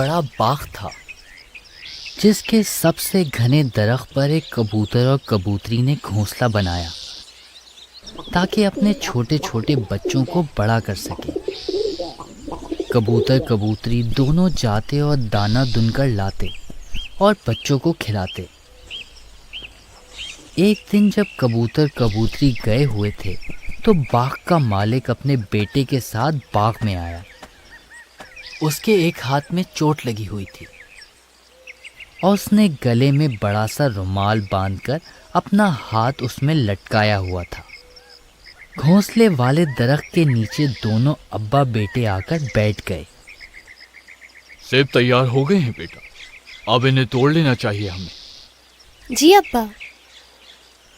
बड़ा बाग था जिसके सबसे घने दरख्त पर एक कबूतर और कबूतरी ने घोंसला बनाया ताकि अपने छोटे छोटे बच्चों को बड़ा कर सके। कबूतर कबूतरी दोनों जाते और दाना दुनकर लाते और बच्चों को खिलाते। एक दिन जब कबूतर कबूतरी गए हुए थे तो बाघ का मालिक अपने बेटे के साथ बाग में आया। उसके एक हाथ में चोट लगी हुई थी और उसने गले में बड़ा सा रुमाल बांधकर अपना हाथ उसमें लटकाया हुआ था। घोंसले वाले दरख्त के नीचे दोनों अब्बा बेटे आकर बैठ गए। सेब तैयार हो गए हैं बेटा, अब इन्हें तोड़ लेना चाहिए हमें। जी अब्बा।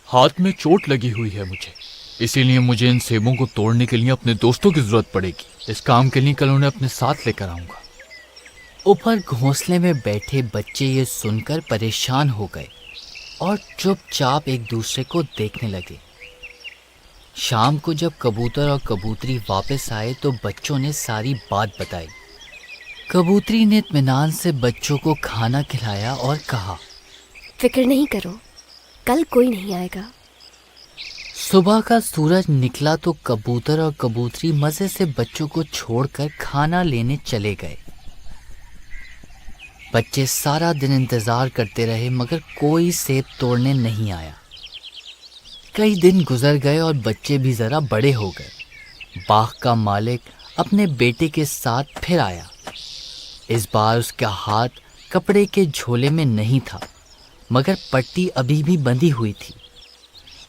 हाथ में चोट लगी हुई है मुझे, इसीलिए मुझे इन सेबों को तोड़ने के लिए अपने दोस्तों की जरूरत पड़ेगी। इस काम के लिए कल उन्हें अपने साथ लेकर आऊंगा। ऊपर घोंसले में बैठे बच्चे ये सुनकर परेशान हो गए और चुपचाप एक दूसरे को देखने लगे। शाम को जब कबूतर और कबूतरी वापस आए तो बच्चों ने सारी बात बताई। कबूतरी ने इत्मीनान से बच्चों को खाना खिलाया और कहा, फिक्र नहीं करो, कल कोई नहीं आएगा। सुबह का सूरज निकला तो कबूतर और कबूतरी मजे से बच्चों को छोड़कर खाना लेने चले गए। बच्चे सारा दिन इंतजार करते रहे मगर कोई सेब तोड़ने नहीं आया। कई दिन गुजर गए और बच्चे भी जरा बड़े हो गए। बाघ का मालिक अपने बेटे के साथ फिर आया। इस बार उसका हाथ कपड़े के झोले में नहीं था मगर पट्टी अभी भी बंधी हुई थी।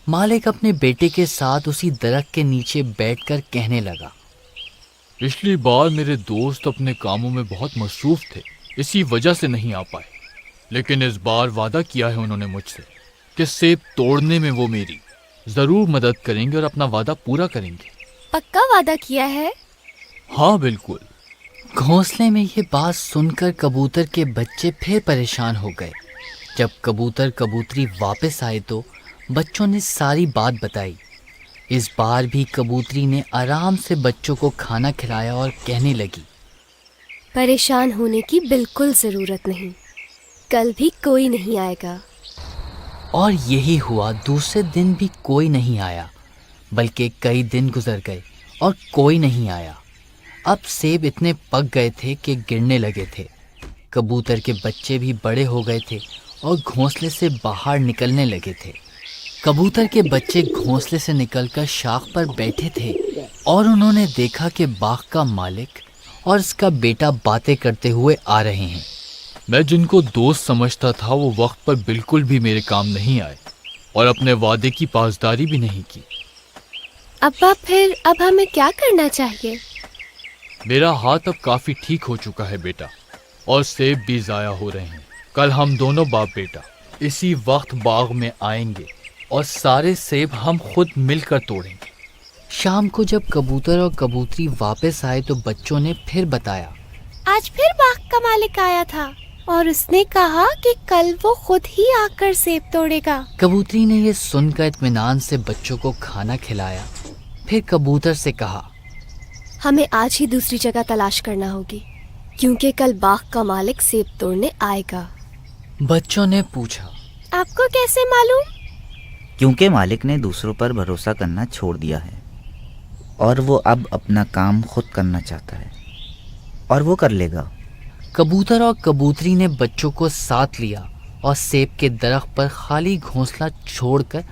मालिक अपने बेटे के साथ उसी दरख्त के नीचे बैठकर कहने लगा, पिछली बार मेरे दोस्त अपने कामों में बहुत मसरूफ थे, इसी वजह से नहीं आ पाए, लेकिन इस बार वादा किया है उन्होंने मुझसे कि सेब तोड़ने में वो मेरी जरूर मदद करेंगे और अपना वादा पूरा करेंगे। पक्का वादा किया है? हाँ बिल्कुल। घोंसले में ये बात सुनकर कबूतर के बच्चे फिर परेशान हो गए। जब कबूतर कबूतरी वापस आए तो बच्चों ने सारी बात बताई। इस बार भी कबूतरी ने आराम से बच्चों को खाना खिलाया और कहने लगी, परेशान होने की बिल्कुल जरूरत नहीं, कल भी कोई नहीं आएगा। और यही हुआ। दूसरे दिन भी कोई नहीं आया, बल्कि कई दिन गुजर गए और कोई नहीं आया। अब सेब इतने पक गए थे कि गिरने लगे थे। कबूतर के बच्चे भी बड़े हो गए थे और घोंसले से बाहर निकलने लगे थे। कबूतर के बच्चे घोंसले से निकलकर शाख पर बैठे थे और उन्होंने देखा कि बाघ का मालिक और उसका बेटा बातें करते हुए आ रहे हैं। मैं जिनको दोस्त समझता था वो वक्त पर बिल्कुल भी मेरे काम नहीं आए और अपने वादे की पासदारी भी नहीं की। अब्बा फिर अब हमें क्या करना चाहिए? मेरा हाथ अब काफी ठीक हो चुका है बेटा, और सेब भी जाया हो रहे हैं। कल हम दोनों बाप बेटा इसी वक्त बाग में आएंगे और सारे सेब हम खुद मिलकर तोड़ेंगे। शाम को जब कबूतर और कबूतरी वापस आए तो बच्चों ने फिर बताया, आज फिर बाघ का मालिक आया था और उसने कहा कि कल वो खुद ही आकर सेब तोड़ेगा। कबूतरी ने ये सुनकर इत्मीनान से बच्चों को खाना खिलाया। फिर कबूतर से कहा, हमें आज ही दूसरी जगह तलाश करना होगी क्योंकि कल बाघ का मालिक सेब तोड़ने आएगा। बच्चों ने पूछा, आपको कैसे मालूम? क्योंकि मालिक ने दूसरों पर भरोसा करना छोड़ दिया है और वो अब अपना काम खुद करना चाहता है और वो कर लेगा। कबूतर और कबूतरी ने बच्चों को साथ लिया और सेब के दरख्त पर खाली घोंसला छोड़कर